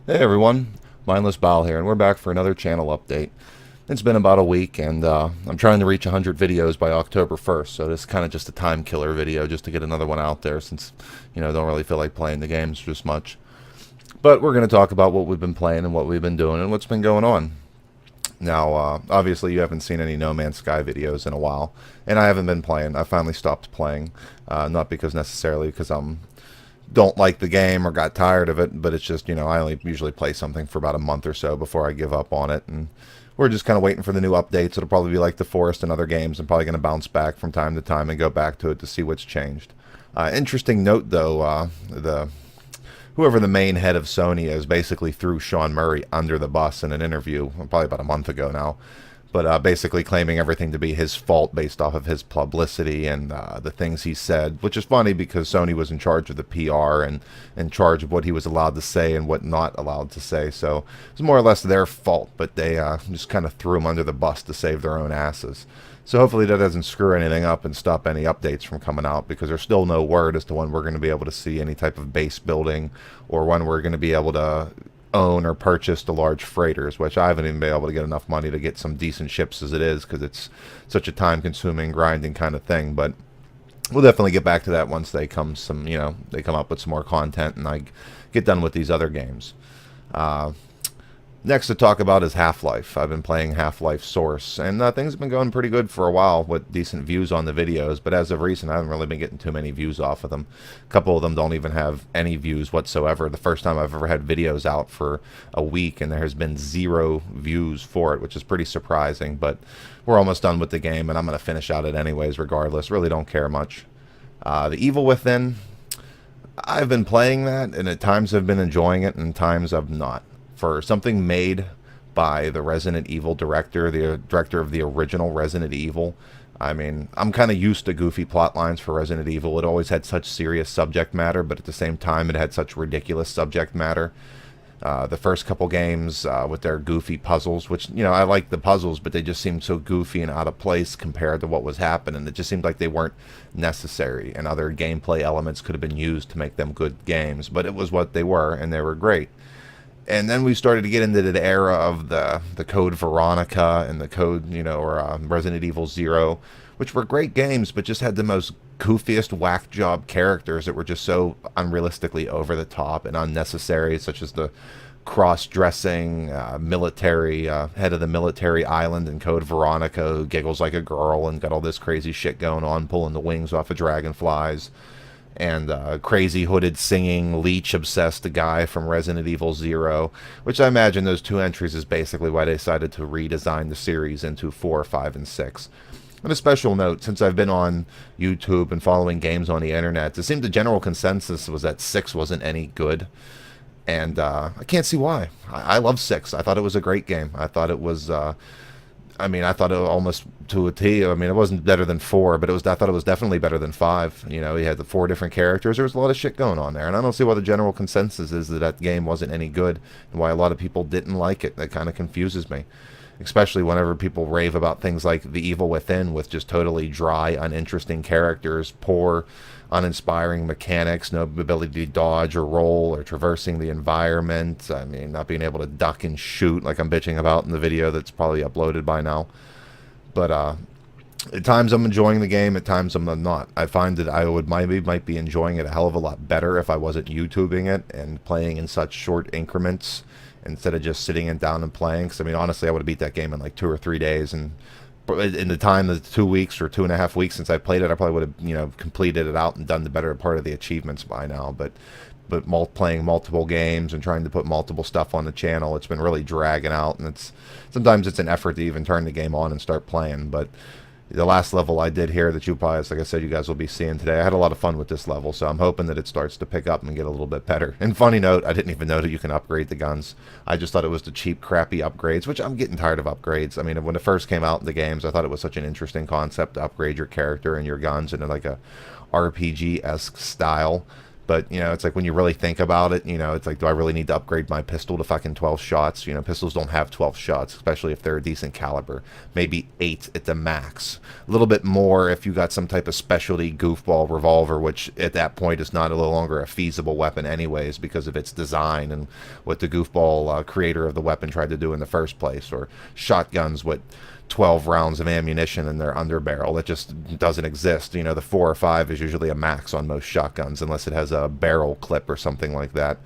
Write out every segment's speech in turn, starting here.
Hey everyone, mindlessbile here, and we're back for another channel update. It's been about a week, and I'm trying to reach 100 videos by October 1st, so this is kind of just a time killer video just to get another one out there since, don't really feel like playing the games just much. But we're going to talk about what we've been playing and what we've been doing and what's been going on. Now, obviously you haven't seen any No Man's Sky videos in a while, and I haven't been playing. I finally stopped playing, not because necessarily because I'm don't like the game or got tired of it, but it's just, I only usually play something for about a month or so before I give up on it. And we're just kind of waiting for the new updates. It'll probably be like The Forest and other games. I'm probably going to bounce back from time to time and go back to it to see what's changed. Interesting note, though, the whoever the main head of Sony is basically threw Sean Murray under the bus in an interview, probably about a month ago now, but basically claiming everything to be his fault based off of his publicity and the things he said, which is funny because Sony was in charge of the PR and in charge of what he was allowed to say and what not allowed to say. So it's more or less their fault, but they just kind of threw him under the bus to save their own asses. So hopefully that doesn't screw anything up and stop any updates from coming out, because there's still no word as to when we're going to be able to see any type of base building or when we're going to be able to own or purchase the large freighters, which I haven't even been able to get enough money to get some decent ships as it is, because it's such a time-consuming, grinding kind of thing. But we'll definitely get back to that once they come they come up with some more content and I get done with these other games. Next to talk about is Half-Life. I've been playing Half-Life Source, and things have been going pretty good for a while with decent views on the videos, but as of recent, I haven't really been getting too many views off of them. A couple of them don't even have any views whatsoever. The first time I've ever had videos out for a week, and there has been 0 views for it, which is pretty surprising, but we're almost done with the game, and I'm going to finish out it anyways regardless. Really don't care much. The Evil Within, I've been playing that, and at times I've been enjoying it, and at times I've not. For something made by the Resident Evil director, the director of the original Resident Evil, I mean, I'm kind of used to goofy plot lines for Resident Evil. It always had such serious subject matter, but at the same time, it had such ridiculous subject matter. The first couple games with their goofy puzzles, which, I like the puzzles, but they just seemed so goofy and out of place compared to what was happening. It just seemed like they weren't necessary, and other gameplay elements could have been used to make them good games, but it was what they were, and they were great. And then we started to get into the era of the Code Veronica and the Code, or Resident Evil Zero, which were great games, but just had the most goofiest whack job characters that were just so unrealistically over the top and unnecessary, such as the cross-dressing military head of the military island in Code Veronica, who giggles like a girl and got all this crazy shit going on, pulling the wings off of dragonflies. And crazy hooded singing leech obsessed guy from Resident Evil Zero, which I imagine those 2 entries is basically why they decided to redesign the series into 4, 5, and 6. On a special note, since I've been on YouTube and following games on the internet, it seemed the general consensus was that 6 wasn't any good. And I can't see why. I love 6. I thought it was a great game. I thought it was I thought it was almost to a T. I mean, it wasn't better than 4, but I thought it was definitely better than 5. He had the 4 different characters. There was a lot of shit going on there, and I don't see why the general consensus is that that game wasn't any good, and why a lot of people didn't like it. That kind of confuses me, especially whenever people rave about things like The Evil Within, with just totally dry, uninteresting characters, poor, uninspiring mechanics, no ability to dodge or roll or traversing the environment. I mean, not being able to duck and shoot like I'm bitching about in the video that's probably uploaded by now. But at times I'm enjoying the game, at times I'm not. I find that I might be enjoying it a hell of a lot better if I wasn't YouTubing it and playing in such short increments instead of just sitting down and playing. Because, I mean, honestly, I would have beat that game in like 2 or 3 days, and in the time of 2 weeks or 2.5 weeks since I played it, I probably would have completed it out and done the better part of the achievements by now. But playing multiple games and trying to put multiple stuff on the channel, it's been really dragging out, and sometimes it's an effort to even turn the game on and start playing. But the last level I did here that you probably, like I said, you guys will be seeing today, I had a lot of fun with this level, so I'm hoping that it starts to pick up and get a little bit better. And funny note, I didn't even know that you can upgrade the guns. I just thought it was the cheap, crappy upgrades, which I'm getting tired of upgrades. I mean, when it first came out in the games, I thought it was such an interesting concept to upgrade your character and your guns into like a RPG-esque style. But, you know, it's like when you really think about it, you know, it's like, do I really need to upgrade my pistol to fucking 12 shots? You know, pistols don't have 12 shots, especially if they're a decent caliber. Maybe 8 at the max. A little bit more if you got some type of specialty goofball revolver, which at that point is not no longer a feasible weapon anyways because of its design and what the goofball creator of the weapon tried to do in the first place. Or shotguns with 12 rounds of ammunition in their underbarrel. It just doesn't exist. You know, the 4 or 5 is usually a max on most shotguns unless it has a barrel clip or something like that.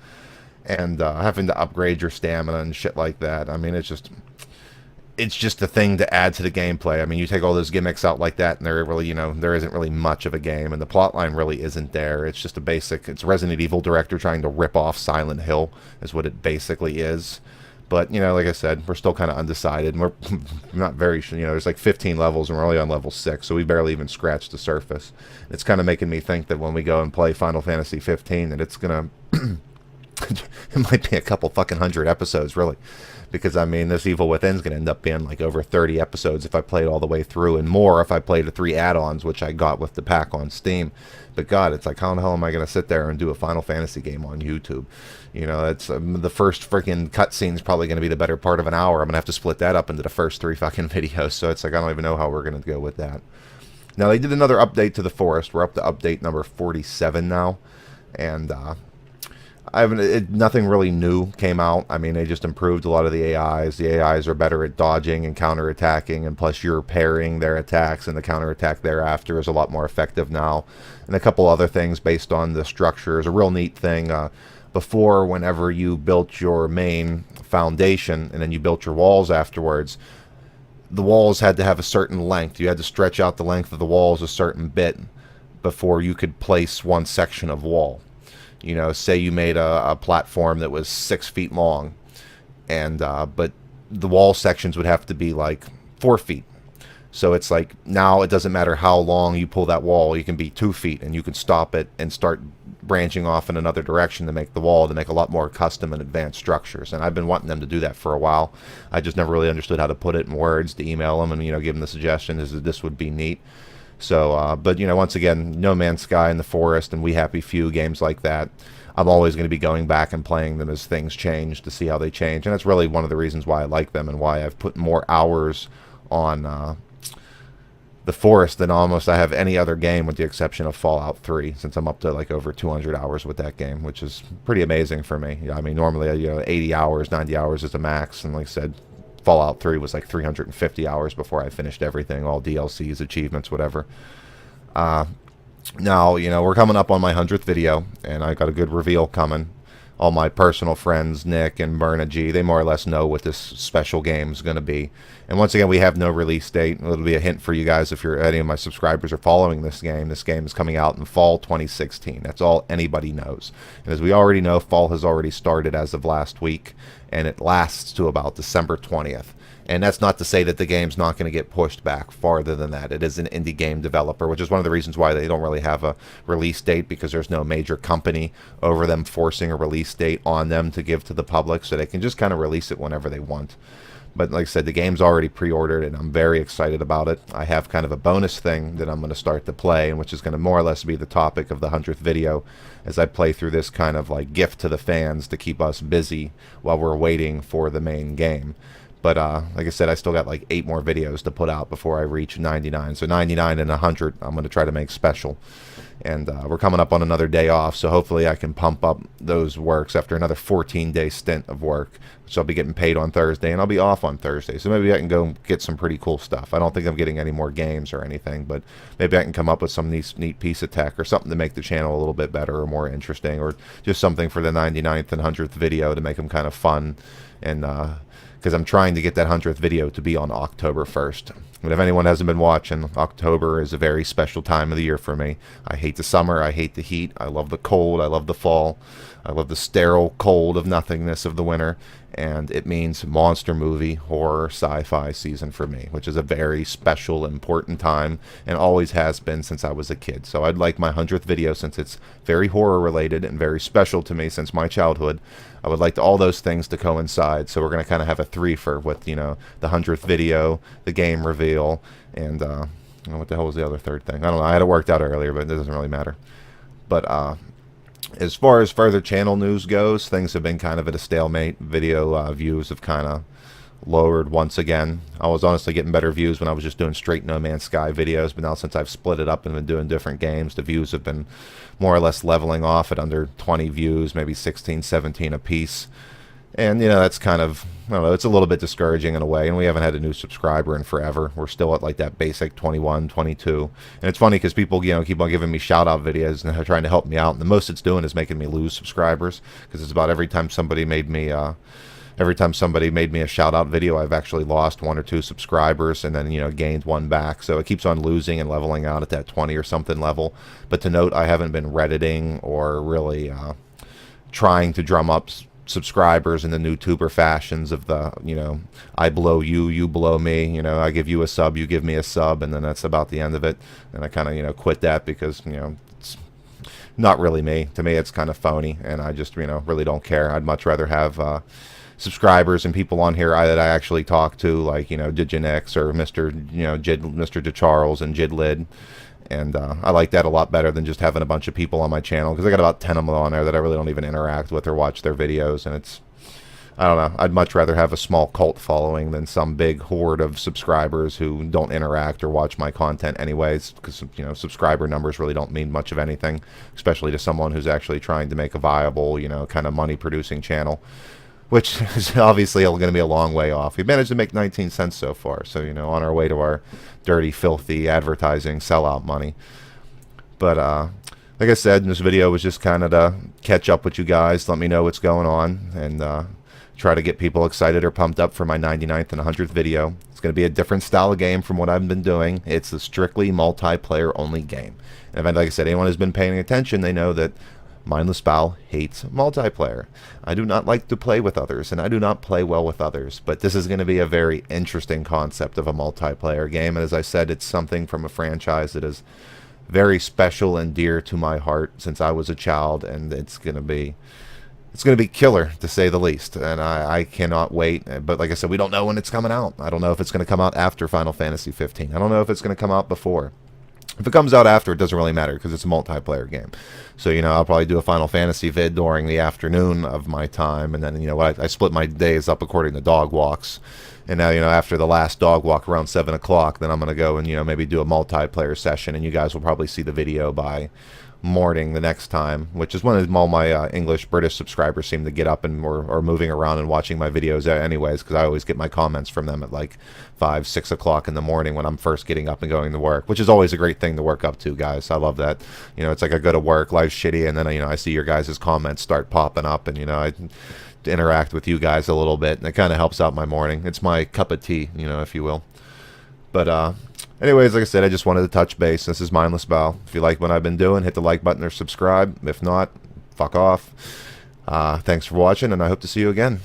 And having to upgrade your stamina and shit like that, I mean, it's just a thing to add to the gameplay. I mean, you take all those gimmicks out like that and there really, you know, there isn't really much of a game, and the plotline really isn't there. It's just a basic, it's Resident Evil director trying to rip off Silent Hill is what it basically is. But, you know, like I said, we're still kind of undecided. And we're not very, you know, there's like 15 levels and we're only on level 6, so we barely even scratched the surface. It's kind of making me think that when we go and play Final Fantasy 15, that it's going to, it might be a couple fucking 100 episodes, really. Because, I mean, this Evil Within is going to end up being like over 30 episodes if I play it all the way through, and more if I play the 3 add-ons, which I got with the pack on Steam. But God, it's like, how the hell am I going to sit there and do a Final Fantasy game on YouTube? You know, it's the first freaking cutscene is probably going to be the better part of an hour. I'm going to have to split that up into the first 3 fucking videos. So it's like, I don't even know how we're going to go with that. Now, they did another update to the forest. We're up to update number 47 now. And, nothing really new came out. I mean, they just improved a lot of the AIs. The AIs are better at dodging and counterattacking, and plus you're parrying their attacks, and the counterattack thereafter is a lot more effective now. And a couple other things based on the structure is a real neat thing. Before, whenever you built your main foundation and then you built your walls afterwards, the walls had to have a certain length. You had to stretch out the length of the walls a certain bit before you could place one section of wall. You know, say you made a platform that was 6 feet long, and but the wall sections would have to be like 4 feet. So it's like, now it doesn't matter how long you pull that wall, you can be 2 feet, and you can stop it and start branching off in another direction to make the wall, to make a lot more custom and advanced structures. And I've been wanting them to do that for a while. I just never really understood how to put it in words, to email them and, you know, give them the suggestion is that this would be neat. So, but, you know, once again, No Man's Sky in the Forest and We Happy Few, games like that, I'm always going to be going back and playing them as things change to see how they change. And that's really one of the reasons why I like them and why I've put more hours on the Forest than almost I have any other game, with the exception of Fallout 3, since I'm up to like over 200 hours with that game, which is pretty amazing for me. I mean, normally, you know, 80 hours, 90 hours is the max, and like I said, Fallout 3 was like 350 hours before I finished everything, all DLCs, achievements, whatever. Now, you know, we're coming up on my 100th video, and I got a good reveal coming. All my personal friends, Nick and Myrna G, they more or less know what this special game is going to be. And once again, we have no release date. It'll be a hint for you guys if any of my subscribers are following this game. This game is coming out in fall 2016. That's all anybody knows. And as we already know, fall has already started as of last week, and it lasts to about December 20th. And that's not to say that the game's not going to get pushed back farther than that. It is an indie game developer, which is one of the reasons why they don't really have a release date, because there's no major company over them forcing a release date on them to give to the public, so they can just kind of release it whenever they want. But like I said, the game's already pre-ordered, and I'm very excited about it. I have kind of a bonus thing that I'm going to start to play, and which is going to more or less be the topic of the 100th video, as I play through this kind of like gift to the fans to keep us busy while we're waiting for the main game. But like I said, I still got like 8 more videos to put out before I reach 99. So 99 and 100, I'm going to try to make special. And we're coming up on another day off, so hopefully I can pump up those works after another 14-day stint of work. So I'll be getting paid on Thursday, and I'll be off on Thursday. So maybe I can go get some pretty cool stuff. I don't think I'm getting any more games or anything, but maybe I can come up with some neat piece of tech or something to make the channel a little bit better or more interesting, or just something for the 99th and 100th video to make them kind of fun. And because I'm trying to get that 100th video to be on October 1st. But if anyone hasn't been watching, October is a very special time of the year for me. I hate the summer, I hate the heat, I love the cold, I love the fall, I love the sterile cold of nothingness of the winter, and it means monster movie, horror, sci-fi season for me, which is a very special, important time, and always has been since I was a kid. So I'd like my 100th video, since it's very horror related and very special to me since my childhood, I would like all those things to coincide. So we're going to kind of have a threefer with, you know, the 100th video, the game reveal, and what the hell was the other third thing? I don't know. I had it worked out earlier, but it doesn't really matter. But As far as further channel news goes, things have been kind of at a stalemate. Video views have kind of lowered once again. I was honestly getting better views when I was just doing straight No Man's Sky videos, but now since I've split it up and been doing different games, the views have been more or less leveling off at under 20 views, maybe 16, 17 a piece. And, you know, that's kind of, I don't know, it's a little bit discouraging in a way, and we haven't had a new subscriber in forever. We're still at like that basic 21, 22. And it's funny because people, you know, keep on giving me shout-out videos and they're trying to help me out, and the most it's doing is making me lose subscribers, because it's about every time somebody made me a shout-out video, I've actually lost 1 or 2 subscribers and then, you know, gained 1 back. So it keeps on losing and leveling out at that 20 or something level. But to note, I haven't been Redditing or really trying to drum up subscribers in the new tuber fashions of the, you know, I blow you, you blow me, you know, I give you a sub, you give me a sub, and then that's about the end of it. And I kind of, you know, quit that because, you know, it's not really me. To me, it's kind of phony, and I just, you know, really don't care. I'd much rather have subscribers and people on here that I actually talk to, like, you know, Diginix or Mr. You know, Mr. DeCharles and Jidlid. And I like that a lot better than just having a bunch of people on my channel, because I got about 10 of them on there that I really don't even interact with or watch their videos. And it's, I don't know, I'd much rather have a small cult following than some big horde of subscribers who don't interact or watch my content anyways, because, you know, subscriber numbers really don't mean much of anything, especially to someone who's actually trying to make a viable, you know, kind of money-producing channel, which is obviously going to be a long way off. We've managed to make 19 cents so far, so, you know, on our way to our dirty, filthy advertising sellout money. But like I said, this video was just kind of to catch up with you guys, let me know what's going on, and try to get people excited or pumped up for my 99th and 100th video. It's going to be a different style of game from what I've been doing. It's a strictly multiplayer only game. And like I said, anyone who's been paying attention, they know that mindlessbile hates multiplayer. I do not like to play with others, and I do not play well with others, but this is going to be a very interesting concept of a multiplayer game, and as I said, it's something from a franchise that is very special and dear to my heart since I was a child, and it's going to be killer, to say the least, and I cannot wait. But like I said, we don't know when it's coming out. I don't know if it's going to come out after Final Fantasy 15. I don't know if it's going to come out before. If it comes out after, it doesn't really matter because it's a multiplayer game. So, you know, I'll probably do a Final Fantasy vid during the afternoon of my time, and then, you know, I split my days up according to dog walks. And now, you know, after the last dog walk around 7 o'clock, then I'm going to go and, you know, maybe do a multiplayer session, and you guys will probably see the video by morning the next time, which is when all my English British subscribers seem to get up and or moving around and watching my videos anyways, because I always get my comments from them at like 5, 6 o'clock in the morning when I'm first getting up and going to work, which is always a great thing to work up to, guys. I love that. You know, it's like I go to work, life's shitty, and then, you know, I see your guys' comments start popping up, and, you know, I interact with you guys a little bit, and it kind of helps out my morning. It's my cup of tea, you know, if you will. But anyways, like I said, I just wanted to touch base. This is mindlessbile. If you like what I've been doing, hit the like button or subscribe. If not, fuck off. Thanks for watching, and I hope to see you again.